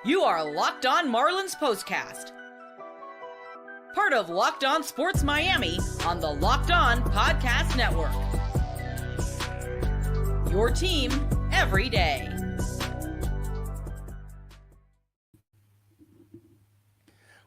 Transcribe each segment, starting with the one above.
You are Locked On Marlins Postcast, part of Locked On Sports Miami on the Locked On Podcast Network. Your team every day.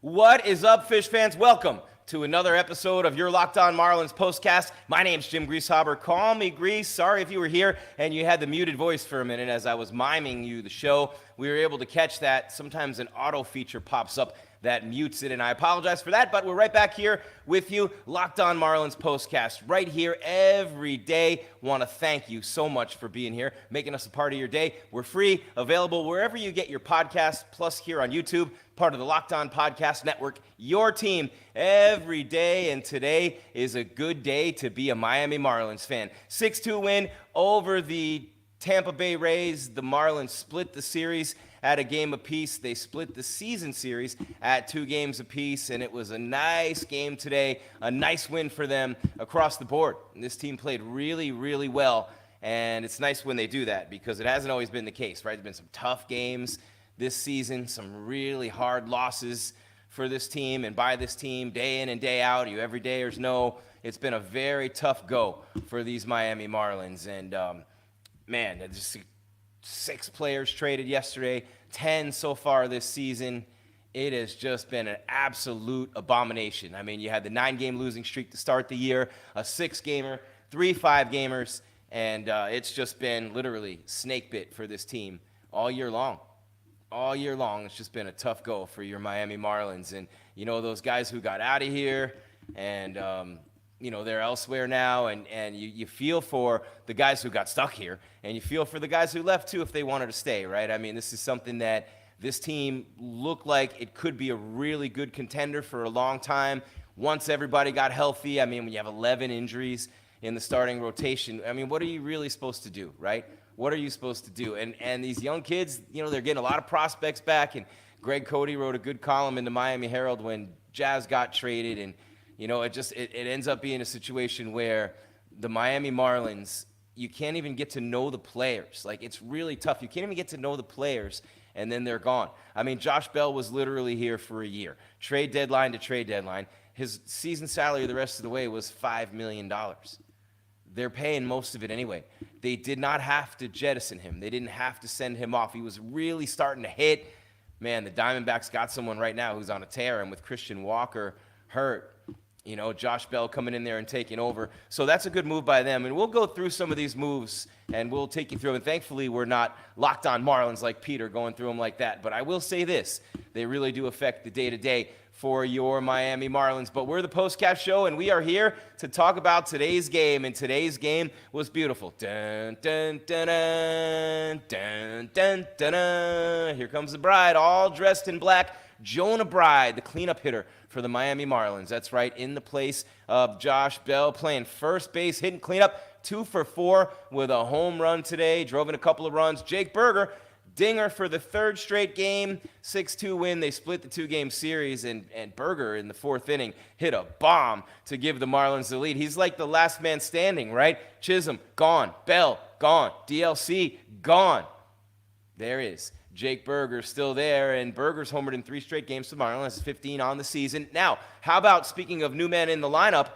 What is up, Fish fans? Welcome to another episode of your Locked On Marlins Postcast. My name's Jim Grieshaber. Call me Grease. Sorry if you were here and you had the muted voice for a minute as I was miming you the show. We were able to catch that. Sometimes an auto feature pops up that mutes it, and I apologize for that, but we're right back here with you, Locked On Marlins Postcast, right here every day. Want to thank you so much for being here, making us a part of your day. We're free, available wherever you get your podcast, plus here on YouTube, part of the Locked On Podcast Network, your team every day, and today is a good day to be a Miami Marlins fan. 6-2 win over the Tampa Bay Rays. The Marlins split the series at a game apiece. They split the season series at 2 games apiece, and it was a nice game today, a nice win for them across the board. And this team played really, really well, and it's nice when they do that because it hasn't always been the case, right? There's been some tough games this season, some really hard losses for this team and by this team day in and day out. You every dayers know it's been a very tough go for these Miami Marlins. And, man, just 6 players traded yesterday, 10 so far this season. It has just been an absolute abomination. I mean, you had the 9-game losing streak to start the year, a 6-gamer, 3 5-gamers, and it's just been literally snake bit for this team all year long. All year long, it's just been a tough go for your Miami Marlins. And, you know, those guys who got out of here and, you know, they're elsewhere now, and you feel for the guys who got stuck here, and you feel for the guys who left, too, if they wanted to stay, right? I mean, this is something that this team looked like it could be a really good contender for a long time once everybody got healthy. I mean, when you have 11 injuries in the starting rotation, I mean, what are you really supposed to do, right? What are you supposed to do? And these young kids, you know, they're getting a lot of prospects back, and Greg Cody wrote a good column in the Miami Herald when Jazz got traded, and you know, it ends up being a situation where the Miami Marlins, you can't even get to know the players. Like, it's really tough. You can't even get to know the players, and then they're gone. I mean, Josh Bell was literally here for a year. Trade deadline to trade deadline. His season salary the rest of the way was $5 million. They're paying most of it anyway. They did not have to jettison him. They didn't have to send him off. He was really starting to hit. Man, the Diamondbacks got someone right now who's on a tear, and with Christian Walker hurt, you know, Josh Bell coming in there and taking over. So that's a good move by them. And we'll go through some of these moves, and we'll take you through them. And thankfully, we're not Locked On Marlins like Peter going through them like that. But I will say this. They really do affect the day-to-day for your Miami Marlins. But we're the Postcast Show, and we are here to talk about today's game. And today's game was beautiful. Dun, dun, dun, dun, dun, dun, dun, dun. Here comes the bride, all dressed in black. Jonah Bride, the cleanup hitter for the Miami Marlins. That's right, in the place of Josh Bell, playing first base, hitting cleanup, 2 for 4 with a home run today, drove in a couple of runs. Jake Burger, dinger for the 3rd straight game, 6-2 win. They split the 2-game series, and Burger in the 4th inning hit a bomb to give the Marlins the lead. He's like the last man standing, right? Chisholm, gone. Bell, gone. DLC, gone. There is Jake Burger still there, and Burger's homered in 3 straight games for the Marlins, 15 on the season. Now, how about, speaking of new men in the lineup,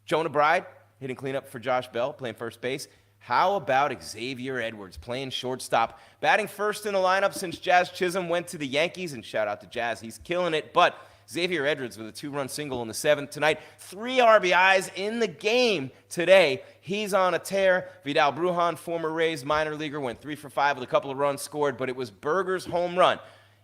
Jonah Bride hitting cleanup for Josh Bell, playing first base. How about Xavier Edwards playing shortstop, batting first in the lineup since Jazz Chisholm went to the Yankees, and shout out to Jazz, he's killing it. But Xavier Edwards with a 2-run single in the 7th tonight, 3 RBIs in the game today. He's on a tear. Vidal Brujan, former Rays minor leaguer, went 3 for 5 with a couple of runs scored, but it was Burger's home run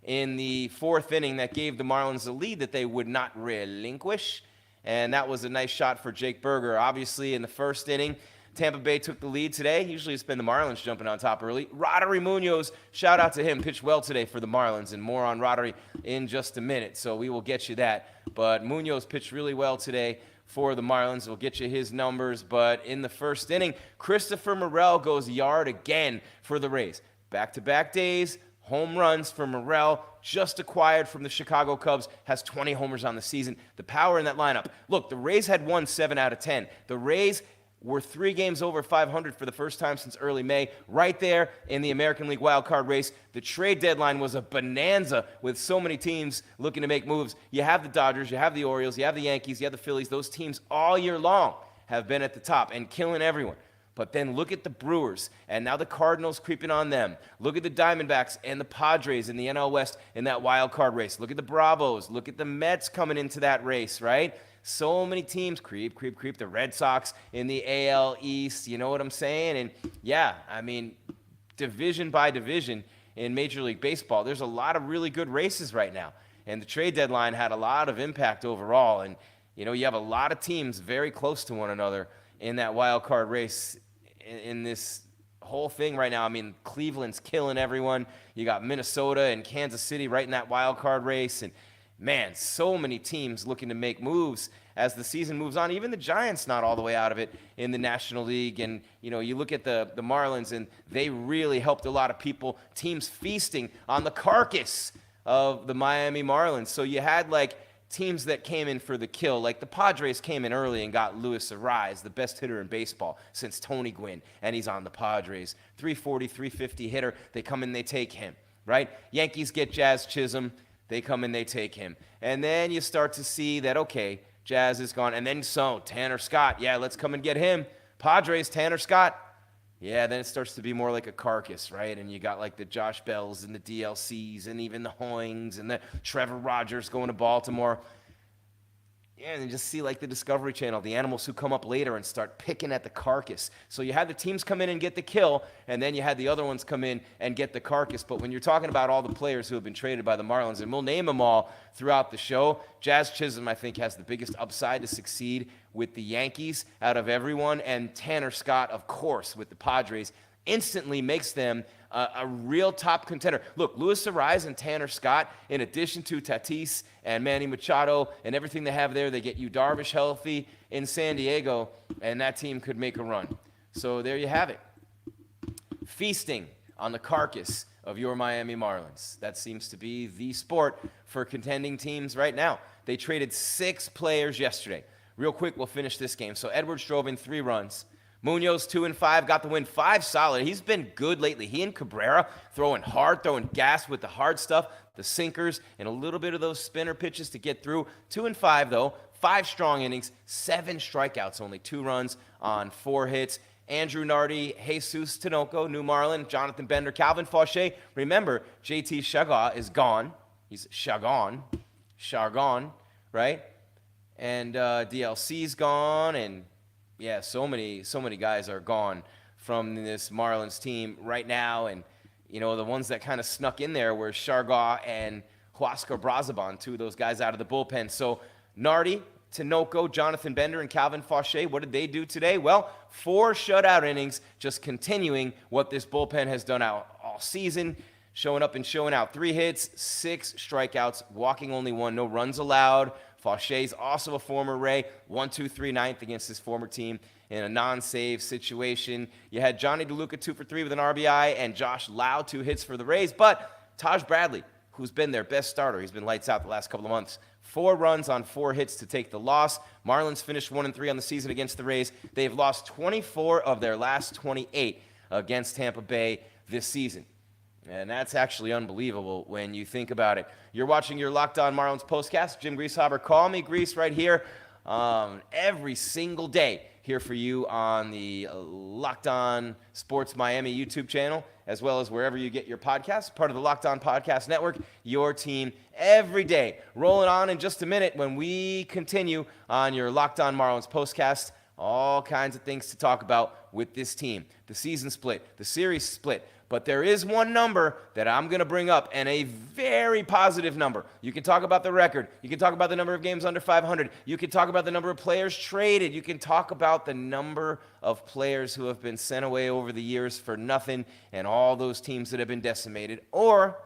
in the 4th inning that gave the Marlins a lead that they would not relinquish, and that was a nice shot for Jake Burger. Obviously, in the 1st inning, Tampa Bay took the lead today. Usually it's been the Marlins jumping on top early. Roddery Munoz, shout out to him, pitched well today for the Marlins, and more on Roddery in just a minute, so we will get you that. But Munoz pitched really well today for the Marlins. We'll get you his numbers, but in the 1st inning, Christopher Morel goes yard again for the Rays. Back-to-back days, home runs for Morel, just acquired from the Chicago Cubs, has 20 homers on the season. The power in that lineup. Look, the Rays had won 7 out of 10. The Rays were 3 games over 500 for the first time since early May, right there in the American League wildcard race. The trade deadline was a bonanza with so many teams looking to make moves. You have the Dodgers, you have the Orioles, you have the Yankees, you have the Phillies. Those teams all year long have been at the top and killing everyone. But then look at the Brewers, and now the Cardinals creeping on them. Look at the Diamondbacks and the Padres in the NL West in that wild card race. Look at the Bravos. Look at the Mets coming into that race, right? So many teams creep. The Red Sox in the AL East, you know what I'm saying? And yeah, I mean, division by division in Major League Baseball, there's a lot of really good races right now. And the trade deadline had a lot of impact overall. And, you know, you have a lot of teams very close to one another in that wild card race in this whole thing right now. I mean, Cleveland's killing everyone. You got Minnesota and Kansas City right in that wild card race. And, man, so many teams looking to make moves as the season moves on. Even the Giants not all the way out of it in the National League. And, you know, you look at the Marlins, and they really helped a lot of people, teams feasting on the carcass of the Miami Marlins. So you had, like, teams that came in for the kill, like the Padres came in early and got Luis Arraez, the best hitter in baseball since Tony Gwynn, and he's on the Padres. 340, 350 hitter. They come in, they take him, right? Yankees get Jazz Chisholm. They come in, they take him. And then you start to see that, okay, Jazz is gone. And then so Tanner Scott, yeah, let's come and get him. Padres, Tanner Scott. Yeah, then it starts to be more like a carcass, right? And you got like the Josh Bells and the DLCs and even the Hoeings and the Trevor Rogers going to Baltimore. Yeah, and you just see like the Discovery Channel, the animals who come up later and start picking at the carcass. So you had the teams come in and get the kill, and then you had the other ones come in and get the carcass. But when you're talking about all the players who have been traded by the Marlins, and we'll name them all throughout the show, Jazz Chisholm, I think, has the biggest upside to succeed with the Yankees out of everyone, and Tanner Scott, of course, with the Padres, instantly makes them a real top contender. Look, Luis Arraez and Tanner Scott, in addition to Tatis and Manny Machado and everything they have there, they get you Darvish healthy in San Diego, and that team could make a run. So there you have it. Feasting on the carcass of your Miami Marlins. That seems to be the sport for contending teams right now. They traded 6 players yesterday. Real quick, we'll finish this game. So Edwards drove in 3 runs. Munoz 2 and 5, got the win. 5 solid. He's been good lately. He and Cabrera throwing hard, throwing gas with the hard stuff, the sinkers, and a little bit of those spinner pitches to get through. 2 and 5 though, 5 strong innings, 7 strikeouts, only 2 runs on 4 hits. Andrew Nardi, Jesus Tinoco, New Marlin, Jonathan Bender, Calvin Fauché. Remember, JT Chargois is gone. He's Chargon, right? And DLC's gone, and yeah, so many guys are gone from this Marlins team right now. And, you know, the ones that kind of snuck in there were Chargois and Huascar Brazoban, 2 of those guys out of the bullpen. So Nardi, Tinoco, Jonathan Bender, and Calvin Fauché, what did they do today? Well, 4 shutout innings, just continuing what this bullpen has done all season, showing up and showing out. 3 hits, 6 strikeouts, walking only 1, no runs allowed. Fauché's also a former Ray, 1-2-3 ninth against his former team in a non-save situation. You had Johnny DeLuca 2 for 3 with an RBI, and Josh Lau 2 hits for the Rays. But Taj Bradley, who's been their best starter, he's been lights out the last couple of months. 4 runs on 4 hits to take the loss. Marlins finished 1-3 on the season against the Rays. They've lost 24 of their last 28 against Tampa Bay this season. And that's actually unbelievable when you think about it. You're watching your Locked On Marlins postcast. Jim Grieshaber, call me Grease right here every single day here for you on the Locked On Sports Miami YouTube channel, as well as wherever you get your podcasts, part of the Locked On Podcast Network, your team every day. Rolling on in just a minute when we continue on your Locked On Marlins postcast. All kinds of things to talk about with this team. The season split, the series split. But there is one number that I'm going to bring up, and a very positive number. You can talk about the record. You can talk about the number of games under 500. You can talk about the number of players traded. You can talk about the number of players who have been sent away over the years for nothing and all those teams that have been decimated. Or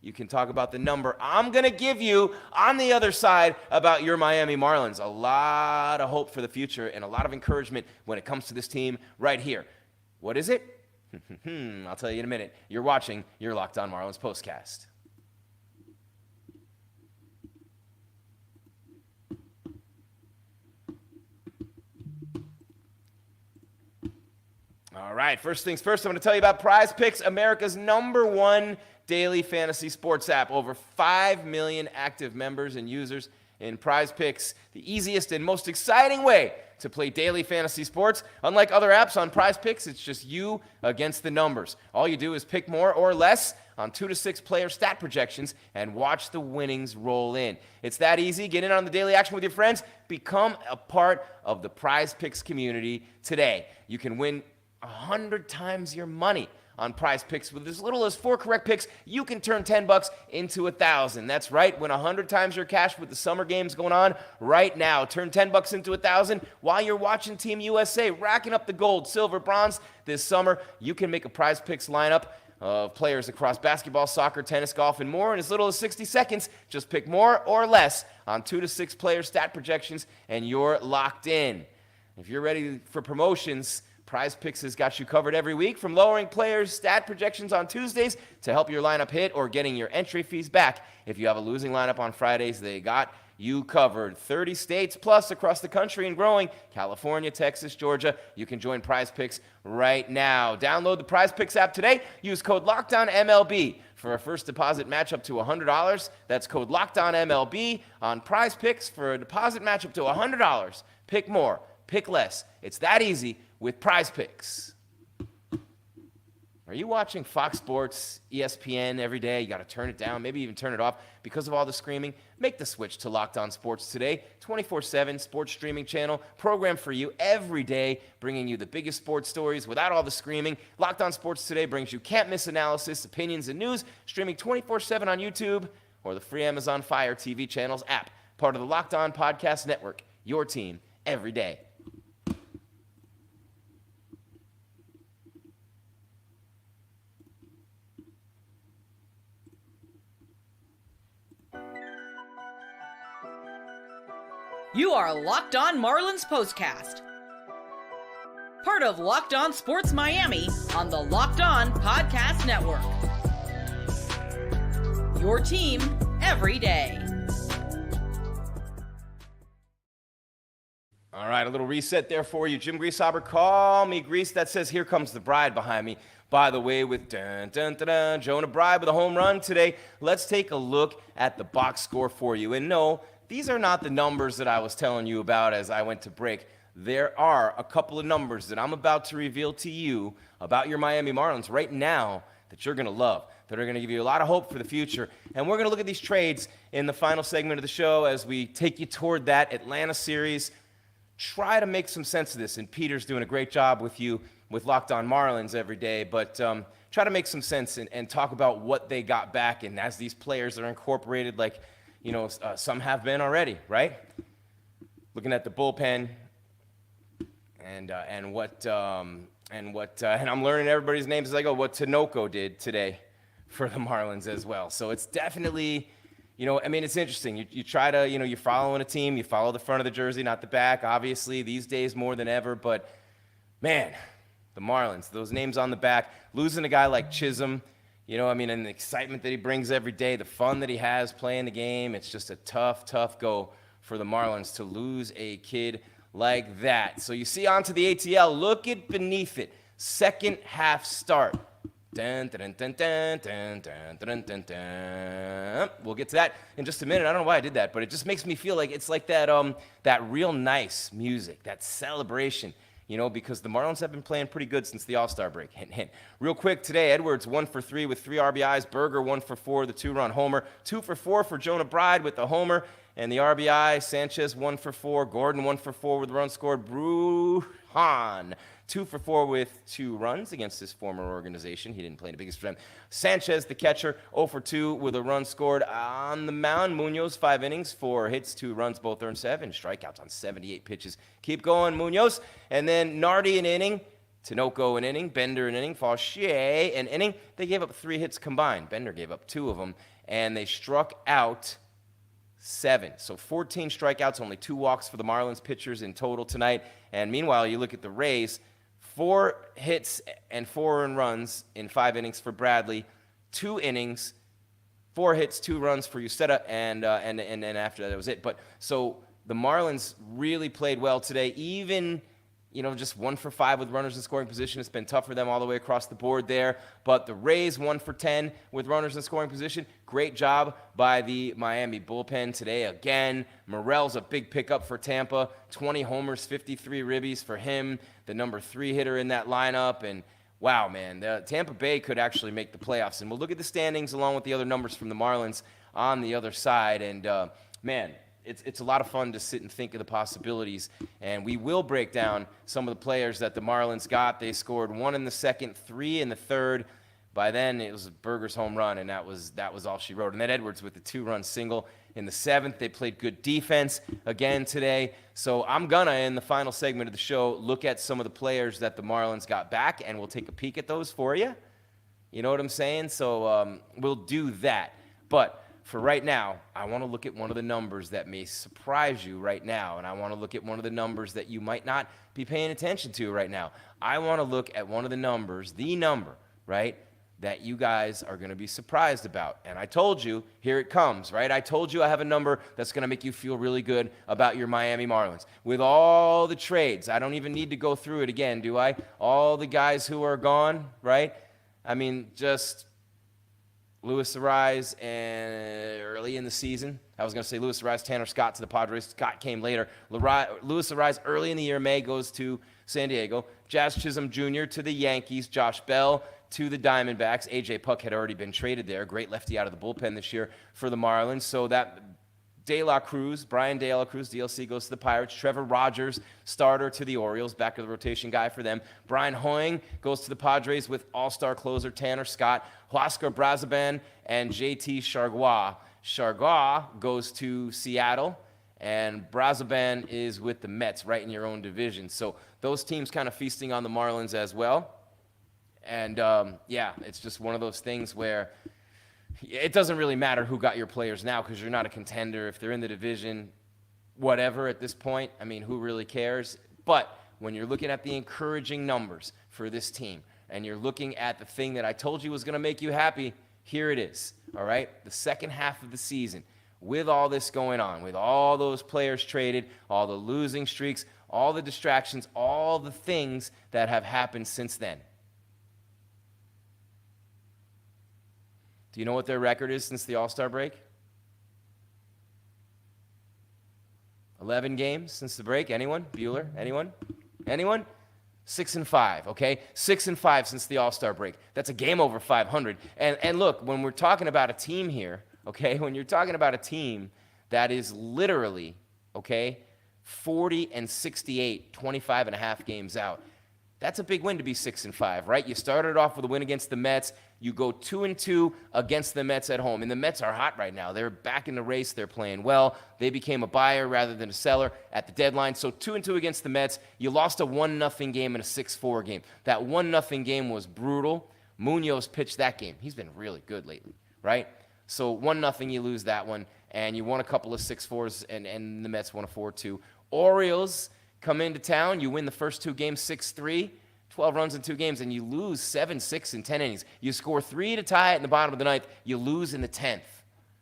you can talk about the number I'm going to give you on the other side about your Miami Marlins. A lot of hope for the future and a lot of encouragement when it comes to this team right here. What is it? I'll tell you in a minute. You're watching your Locked On Marlins postcast. All right, first things first, I'm going to tell you about Prize Picks, America's #1 daily fantasy sports app. Over 5 million active members and users in Prize Picks, the easiest and most exciting way to play daily fantasy sports. Unlike other apps on Prize Picks, it's just you against the numbers. All you do is pick more or less on 2 to 6 player stat projections and watch the winnings roll in. It's that easy. Get in on the daily action with your friends. Become a part of the Prize Picks community today. You can win 100 times your money on Prize Picks. With as little as 4 correct picks, you can turn $10 into $1,000. That's right, win 100 times your cash with the summer games going on right now. Turn $10 into $1,000 while you're watching Team USA racking up the gold, silver, bronze this summer. You can make a Prize Picks lineup of players across basketball, soccer, tennis, golf, and more in as little as 60 seconds. Just pick more or less on 2 to 6 player stat projections, and you're locked in. If you're ready for promotions, Prize Picks has got you covered every week, from lowering players' stat projections on Tuesdays to help your lineup hit or getting your entry fees back. If you have a losing lineup on Fridays, they got you covered. 30 states plus across the country and growing. California, Texas, Georgia. You can join Prize Picks right now. Download the Prize Picks app today. Use code LOCKEDONMLB for a first deposit match up to $100. That's code LOCKEDONMLB on Prize Picks for a deposit match up to $100. Pick more, pick less. It's that easy with Prize Picks. Are you watching Fox Sports, ESPN every day? You got to turn it down, maybe even turn it off because of all the screaming. Make the switch to Locked On Sports today. 24/7 sports streaming channel, program for you every day, bringing you the biggest sports stories without all the screaming. Locked On Sports today brings you can't-miss analysis, opinions, and news, streaming 24/7 on YouTube or the free Amazon Fire TV channels app. Part of the Locked On Podcast Network, your team every day. You are Locked On Marlins Postcast, part of Locked On Sports Miami on the Locked On Podcast Network. Your team every day. All right, a little reset there for you. Jim Grieshaber, call me Grease. That says here comes the bride behind me. By the way, with Jonah Bride with a home run today. Let's take a look at the box score for you. And no, these are not the numbers that I was telling you about as I went to break. There are a couple of numbers that I'm about to reveal to you about your Miami Marlins right now that you're going to love, that are going to give you a lot of hope for the future. And we're going to look at these trades in the final segment of the show as we take you toward that Atlanta series. Try to make some sense of this, and Peter's doing a great job with you with Locked On Marlins every day, but try to make some sense and talk about what they got back, and as these players are incorporated, like, you know, some have been already, right? Looking at the bullpen, and I'm learning everybody's names as I go. What Tinoco did today for the Marlins as well. So it's definitely, you know, I mean, it's interesting. You try to, you know, you're following a team. You follow the front of the jersey, not the back. Obviously, these days more than ever. But man, the Marlins, those names on the back, losing a guy like Chisholm. You know, I mean, and the excitement that he brings every day, the fun that he has playing the game, it's just a tough go for the Marlins to lose a kid like that. So you see onto the ATL, look at beneath it, second half start. Dun, dun, dun, dun, dun, dun, dun, dun, dun. We'll get to that in just a minute. I don't know why I did that, but it just makes me feel like it's like that, that real nice music, that celebration. You know, because the Marlins have been playing pretty good since the All-Star break. Hint, hint. Real quick today, Edwards 1 for 3 with 3 RBIs. Berger 1 for 4, the 2-run homer. 2 for 4 for Jonah Bride with the homer and the RBI. Sanchez 1 for 4. Gordon 1 for 4 with the run scored. Brujan 2 for 4 with 2 runs against his former organization. He didn't play the biggest for them. Sanchez, the catcher, 0 for 2 with a run scored on the mound. Munoz, 5 innings, 4 hits, 2 runs, both earned 7 strikeouts on 78 pitches. Keep going, Munoz. And then Nardi an inning, Tinoco an inning, Bender an inning, Fauché an inning. They gave up 3 hits combined. Bender gave up 2 of them, and they struck out 7. So 14 strikeouts, only 2 walks for the Marlins pitchers in total tonight. And meanwhile, you look at the Rays, 4 hits and 4 earned runs in 5 innings for Bradley, 2 innings, 4 hits, 2 runs for Uceta, and after that was it. But so the Marlins really played well today, even just 1 for 5 with runners in scoring position. It's been tough for them all the way across the board there. But the Rays, 1 for 10 with runners in scoring position. Great job by the Miami bullpen today again. Morel's a big pickup for Tampa. 20 homers, 53 ribbies for him, the number 3 hitter in that lineup. And wow, man, the Tampa Bay could actually make the playoffs. And we'll look at the standings along with the other numbers from the Marlins on the other side. And, man, it's a lot of fun to sit and think of the possibilities. And we will break down some of the players that the Marlins got. They scored 1 in the second, 3 in the third. By then, it was Berger's home run, and that was all she wrote. And then Edwards with the 2-run single in the 7th. They played good defense again today. So I'm going to, in the final segment of the show, look at some of the players that the Marlins got back, and we'll take a peek at those for you. You know what I'm saying? So we'll do that. But for right now, I want to look at one of the numbers that may surprise you right now, and I want to look at one of the numbers that you might not be paying attention to right now. I want to look at one of the numbers, right, that you guys are going to be surprised about. And I told you, here it comes, right? I told you I have a number that's going to make you feel really good about your Miami Marlins. With all the trades, I don't even need to go through it again, do I? All the guys who are gone, right? I mean, just Luis Arraez and early in the season. I was going to say Luis Arraez, Tanner Scott to the Padres. Scott came later. Luis Arraez early in the year, May, goes to San Diego. Jazz Chisholm Jr. to the Yankees. Josh Bell to the Diamondbacks. A.J. Puck had already been traded there. Great lefty out of the bullpen this year for the Marlins. So that De La Cruz, Bryan De La Cruz, DLC, goes to the Pirates. Trevor Rogers, starter to the Orioles, back of the rotation guy for them. Bryan Hoeing goes to the Padres with all-star closer Tanner Scott. Huascar Brazoban and JT Chargois. Chargois goes to Seattle, and Brazoban is with the Mets, right in your own division. So those teams kind of feasting on the Marlins as well. And, yeah, it's just one of those things where it doesn't really matter who got your players now because you're not a contender. If they're in the division, whatever at this point, I mean, who really cares? But when you're looking at the encouraging numbers for this team and you're looking at the thing that I told you was going to make you happy, here it is, all right? The second half of the season, with all this going on, with all those players traded, all the losing streaks, all the distractions, all the things that have happened since then. Do you know what their record is since the All-Star break? 11 games since the break. Anyone? Bueller? Anyone? 6-5, okay? 6-5 since the All-Star break. That's a game over 500. And look, when we're talking about a team here, okay, when you're talking about a team that is literally, okay, 40-68, 25 and a half games out, that's a big win to be 6-5, right? You started off with a win against the Mets. You go 2-2 against the Mets at home. And the Mets are hot right now. They're back in the race. They're playing well. They became a buyer rather than a seller at the deadline. So 2-2 against the Mets. You lost a 1-0 game and a 6-4 game. That 1-0 game was brutal. Munoz pitched that game. He's been really good lately, right? So 1-0, you lose that one. And you won a couple of 6-4s, and the Mets won a 4-2. Orioles come into town. You win the first 2 games 6-3. 12 runs in 2 games, and you lose 7-6 in 10 innings. You score 3 to tie it in the bottom of the 9th. You lose in the 10th,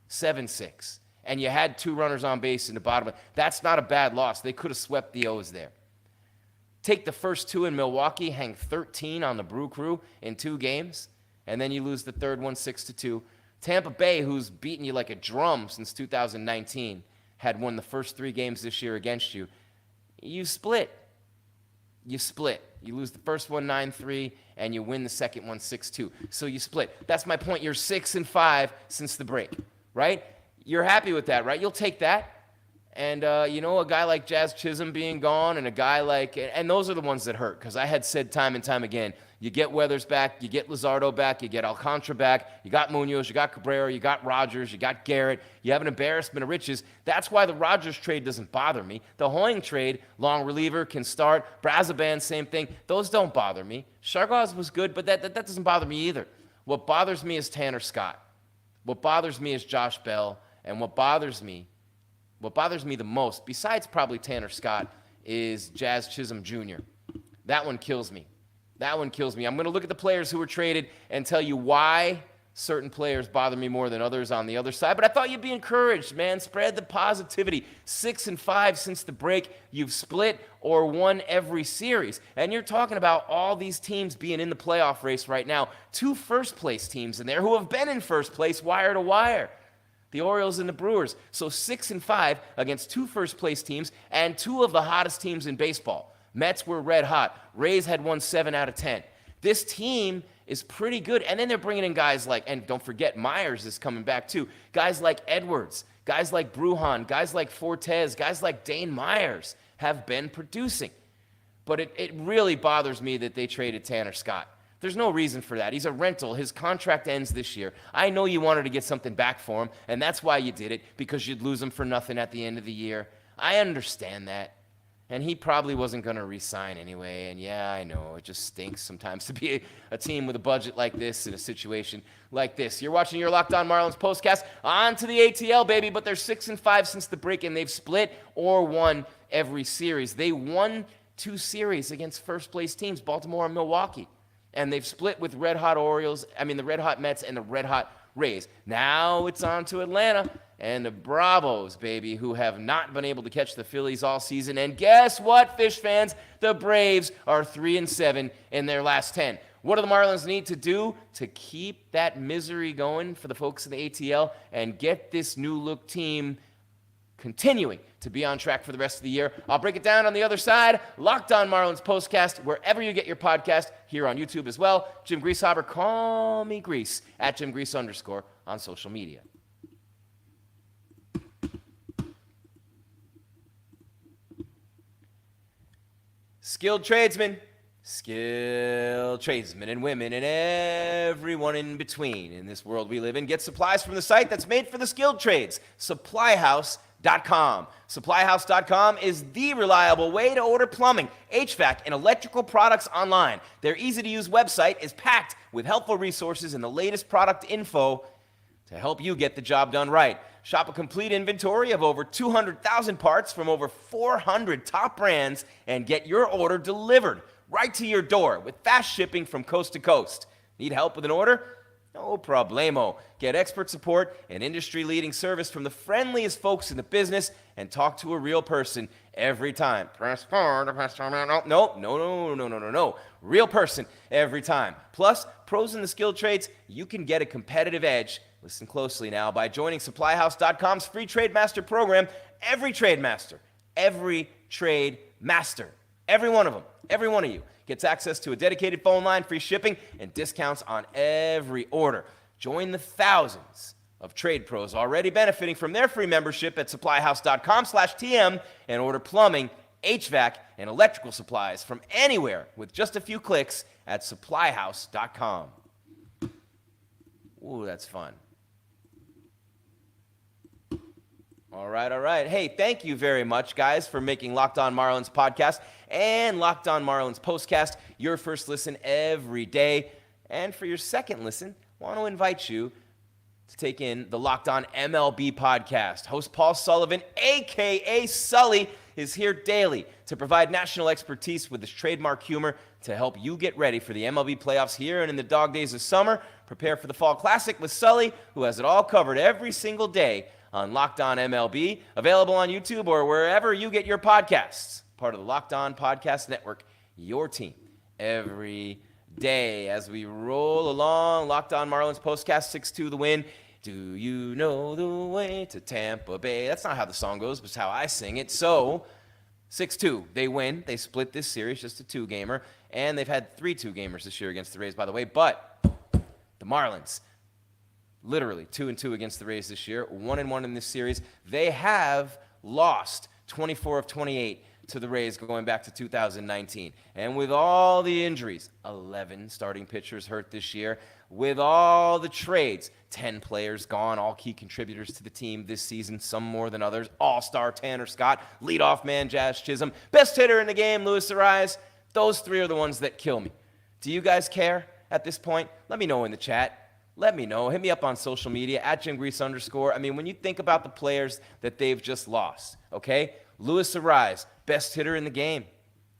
7-6. And you had 2 runners on base in the bottom. That's not a bad loss. They could have swept the O's there. Take the first 2 in Milwaukee, hang 13 on the Brew Crew in 2 games, and then you lose the third one 6-2. Tampa Bay, who's beaten you like a drum since 2019, had won the first 3 games this year against you. You split. You lose the first one 9-3, and you win the second one 6-2. So you split. That's my point. You're 6-5 since the break, right? You're happy with that, right? You'll take that. And, a guy like Jazz Chisholm being gone and a guy like – and those are the ones that hurt because I had said time and time again, you get Weathers back, you get Luzardo back, you get Alcantara back, you got Munoz, you got Cabrera, you got Rogers, you got Garrett. You have an embarrassment of riches. That's why the Rogers trade doesn't bother me. The Hoeing trade, long reliever, can start. Brazoban, same thing. Those don't bother me. Chargois was good, but that doesn't bother me either. What bothers me is Tanner Scott. What bothers me is Josh Bell. And what bothers me the most, besides probably Tanner Scott, is Jazz Chisholm Jr. That one kills me. I'm going to look at the players who were traded and tell you why certain players bother me more than others on the other side, but I thought you'd be encouraged, man. Spread the positivity. 6-5 since the break. You've split or won every series. And you're talking about all these teams being in the playoff race right now. 2 first-place teams in there who have been in first place wire to wire. The Orioles and the Brewers. So 6-5 against 2 first-place teams and 2 of the hottest teams in baseball. Mets were red hot. Rays had won 7 out of 10. This team is pretty good. And then they're bringing in guys like, and don't forget, Myers is coming back too. Guys like Edwards, guys like Brujan, guys like Fortes, guys like Dane Myers have been producing. But it really bothers me that they traded Tanner Scott. There's no reason for that. He's a rental. His contract ends this year. I know you wanted to get something back for him, and that's why you did it, because you'd lose him for nothing at the end of the year. I understand that. And he probably wasn't going to re-sign anyway. And yeah, I know, it just stinks sometimes to be a team with a budget like this in a situation like this. You're watching your Locked On Marlins postcast. On to the ATL, baby. But they're 6-5 since the break, and they've split or won every series. They won 2 series against first-place teams, Baltimore and Milwaukee. And they've split with the Red Hot Mets and the Red Hot Rays. Now it's on to Atlanta and the Bravos, baby, who have not been able to catch the Phillies all season. And guess what, Fish fans? The Braves are 3-7 in their last 10. What do the Marlins need to do to keep that misery going for the folks in the ATL and get this new-look team continuing to be on track for the rest of the year? I'll break it down on the other side. Locked On Marlins postcast, wherever you get your podcast, here on YouTube as well. Jim Grieshaber, call me Grease, at @JimGrease_ on social media. Skilled tradesmen and women, and everyone in between in this world we live in. Get supplies from the site that's made for the skilled trades, SupplyHouse.com. SupplyHouse.com is the reliable way to order plumbing, HVAC, and electrical products online. Their easy-to-use website is packed with helpful resources and the latest product info to help you get the job done right. Shop a complete inventory of over 200,000 parts from over 400 top brands and get your order delivered right to your door with fast shipping from coast to coast. Need help with an order? No problemo. Get expert support and industry-leading service from the friendliest folks in the business and talk to a real person every time. Press 4 to press no. Real person every time. Plus, pros in the skilled trades, you can get a competitive edge. Listen closely now. By joining SupplyHouse.com's free Trade Master program, every Trade Master, every one of them, every one of you, gets access to a dedicated phone line, free shipping, and discounts on every order. Join the thousands of trade pros already benefiting from their free membership at SupplyHouse.com/TM and order plumbing, HVAC, and electrical supplies from anywhere with just a few clicks at SupplyHouse.com. Ooh, that's fun. All right. Hey, thank you very much, guys, for making Locked On Marlins podcast and Locked On Marlins postcast your first listen every day. And for your second listen, I want to invite you to take in the Locked On MLB podcast. Host Paul Sullivan, a.k.a. Sully, is here daily to provide national expertise with his trademark humor to help you get ready for the MLB playoffs here and in the dog days of summer. Prepare for the Fall Classic with Sully, who has it all covered every single day on Locked On MLB, available on YouTube or wherever you get your podcasts. Part of the Locked On Podcast Network, your team every day. As we roll along, Locked On Marlins postcast 6-2 the win. Do you know the way to Tampa Bay? That's not how the song goes, but it's how I sing it. So, 6-2, they win. They split this series, just a 2-gamer. And they've had 3 2-gamers this year against the Rays, by the way. But the Marlins, literally 2-2 against the Rays this year, 1-1 in this series. They have lost 24 of 28 to the Rays going back to 2019. And with all the injuries, 11 starting pitchers hurt this year. With all the trades, 10 players gone, all key contributors to the team this season, some more than others. All-star Tanner Scott, leadoff man Jazz Chisholm, best hitter in the game, Luis Arraez. Those 3 are the ones that kill me. Do you guys care at this point? Let me know in the chat. Let me know. Hit me up on social media, at @JimGrease_. I mean, when you think about the players that they've just lost, okay? Luis Arraez, best hitter in the game,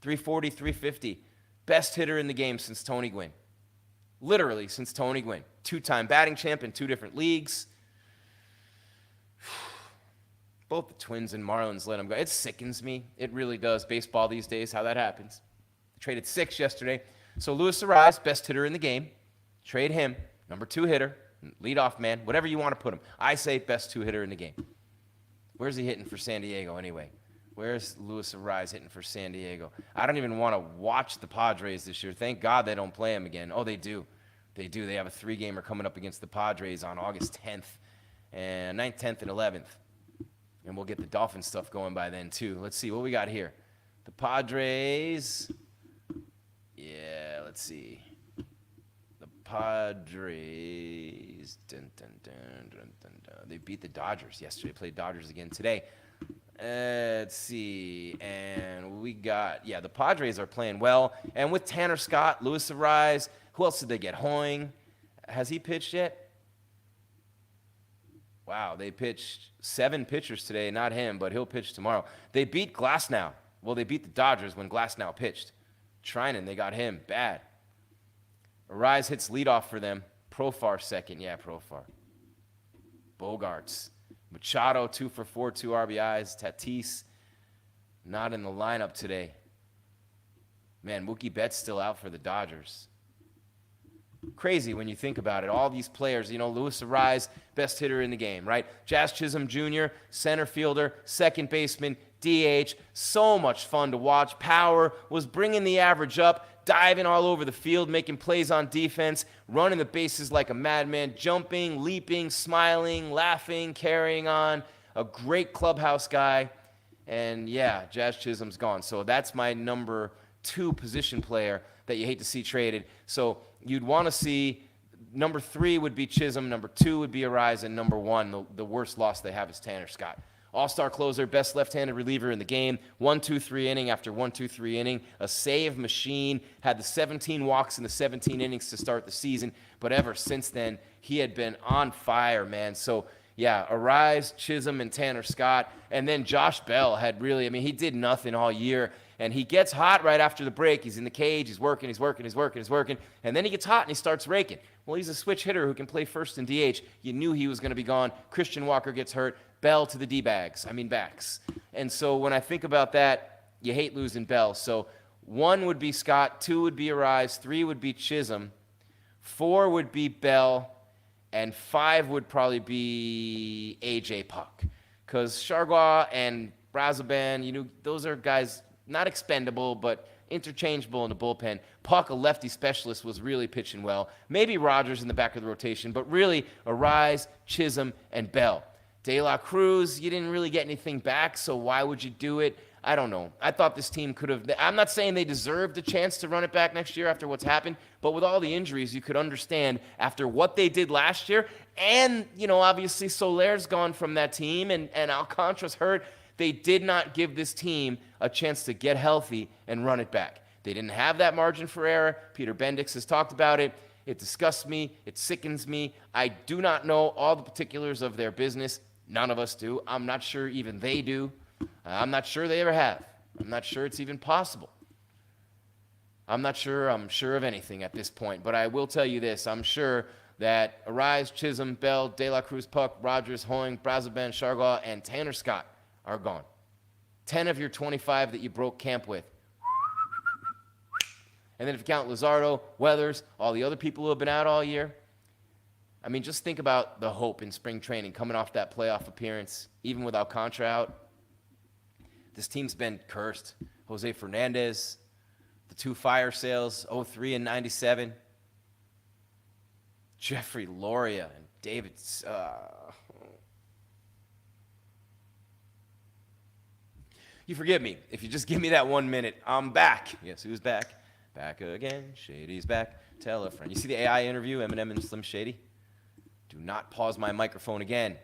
340, 350. Best hitter in the game since Tony Gwynn. Literally since Tony Gwynn. two-time batting champ in 2 different leagues. Both the Twins and Marlins let him go. It sickens me. It really does. Baseball these days, how that happens. Traded 6 yesterday. So Luis Arraez, best hitter in the game. Trade him, number 2 hitter, leadoff man, whatever you want to put him. I say best 2 hitter in the game. Where's he hitting for San Diego anyway? Where's Luis Arraez hitting for San Diego? I don't even want to watch the Padres this year. Thank God they don't play him again. Oh, they do. They do. They have a 3-gamer coming up against the Padres on August 10th, and 9th, 10th, and 11th. And we'll get the Dolphins stuff going by then, too. Let's see what we got here. The Padres. Yeah, let's see. The Padres. Dun, dun, dun, dun, dun, dun. They beat the Dodgers yesterday. Played Dodgers again today. Let's see. And we got, the Padres are playing well. And with Tanner Scott, Luis Arraez, who else did they get? Hoeing. Has he pitched yet? Wow, they pitched 7 pitchers today. Not him, but he'll pitch tomorrow. They beat Glasnow. Well, they beat the Dodgers when Glasnow pitched. Trinan, they got him. Bad. Arraez hits leadoff for them. Profar second. Yeah, Profar. Bogarts. Machado, 2 for 4, 2 RBIs. Tatis, not in the lineup today. Man, Mookie Betts still out for the Dodgers. Crazy when you think about it. All these players, Luis Arraez, best hitter in the game, right? Jazz Chisholm Jr., center fielder, second baseman, DH. So much fun to watch. Power, was bringing the average up, diving all over the field, making plays on defense, running the bases like a madman, jumping, leaping, smiling, laughing, carrying on. A great clubhouse guy. And Jazz Chisholm's gone. So that's my number 2 position player that you hate to see traded. So you'd want to see number 3 would be Chisholm, number 2 would be Arraez, and number 1, the worst loss they have is Tanner Scott. All-star closer, best left-handed reliever in the game, 1-2-3 inning after 1-2-3 inning, a save machine, had the 17 walks in the 17 innings to start the season, but ever since then, he had been on fire, man. So, Arraez, Chisholm, and Tanner Scott, and then Josh Bell had really, he did nothing all year, and he gets hot right after the break. He's in the cage, he's working, and then he gets hot and he starts raking. Well, he's a switch hitter who can play first in DH. You knew he was going to be gone. Christian Walker gets hurt. Bell to the backs. And so when I think about that, you hate losing Bell. So 1 would be Scott, 2 would be Arraez, 3 would be Chisholm, 4 would be Bell, and 5 would probably be A.J. Puck. Because Chargois and Brazoban, those are guys not expendable, but interchangeable in the bullpen. Puck, a lefty specialist, was really pitching well. Maybe Rogers in the back of the rotation, but really Arraez, Chisholm, and Bell. De La Cruz, you didn't really get anything back, so why would you do it? I don't know. I thought this team could have... I'm not saying they deserved a chance to run it back next year after what's happened, but with all the injuries, you could understand after what they did last year, and, obviously Soler's gone from that team, and Alcantara's hurt. They did not give this team a chance to get healthy and run it back. They didn't have that margin for error. Peter Bendix has talked about it. It disgusts me. It sickens me. I do not know all the particulars of their business. None of us do. I'm not sure even they do. I'm not sure they ever have. I'm not sure it's even possible. I'm sure of anything at this point. But I will tell you this. I'm sure that Arraez, Chisholm, Bell, De La Cruz, Puck, Rogers, Hoeing, Brazoban, Chargois, and Tanner Scott are gone. 10 of your 25 that you broke camp with. And then if you count Luzardo, Weathers, all the other people who have been out all year, just think about the hope in spring training coming off that playoff appearance, even with Alcantara out. This team's been cursed. Jose Fernandez, the 2 fire sales, 03 and 97. Jeffrey Loria and David. You forgive me. If you just give me that 1 minute, I'm back. Yes, who's back? Back again. Shady's back. Tell a friend. You see the AI interview, Eminem and Slim Shady? Do not pause my microphone again.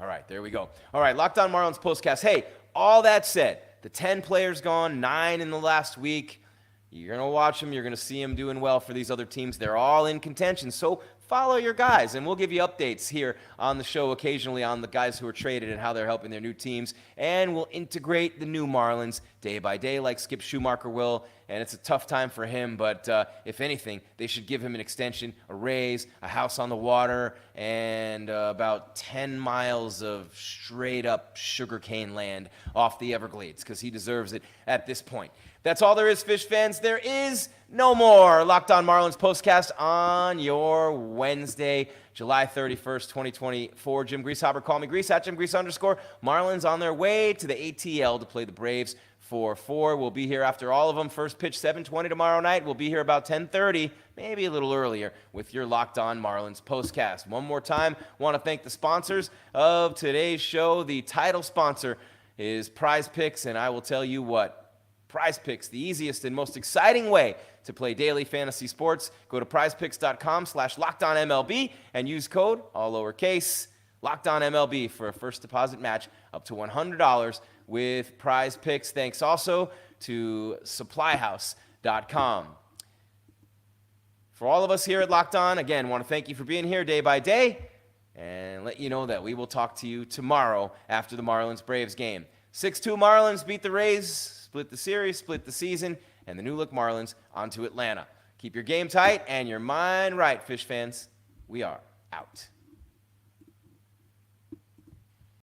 All right, there we go. All right, Locked On Marlins postcast. Hey, all that said, the 10 players gone, 9 in the last week. You're going to watch them. You're going to see them doing well for these other teams. They're all in contention. So follow your guys, and we'll give you updates here on the show occasionally on the guys who are traded and how they're helping their new teams. And we'll integrate the new Marlins day by day like Skip Schumacher will, and it's a tough time for him, but if anything, they should give him an extension, a raise, a house on the water, and about 10 miles of straight-up sugarcane land off the Everglades, because he deserves it at this point. That's all there is, Fish fans. There is no more Locked On Marlins postcast on your Wednesday, July 31st, 2024. Jim Grieshaber, call me Gries, at Jim Gries _ Marlins on their way to the ATL to play the Braves for 4. We'll be here after all of them. First pitch, 7:20 tomorrow night. We'll be here about 10:30, maybe a little earlier, with your Locked On Marlins postcast. One more time, want to thank the sponsors of today's show. The title sponsor is Prize Picks, and I will tell you what, Prize Picks, the easiest and most exciting way to play daily fantasy sports. Go to prizepicks.com/LockedOnMLB and use code, all lowercase, LockedOnMLB for a first deposit match up to $100 with Prize Picks. Thanks also to SupplyHouse.com. For all of us here at Locked On, again, want to thank you for being here day by day and let you know that we will talk to you tomorrow after the Marlins-Braves game. 6-2 Marlins beat the Rays, split the series, split the season, and the new-look Marlins onto Atlanta. Keep your game tight and your mind right, Fish fans. We are out.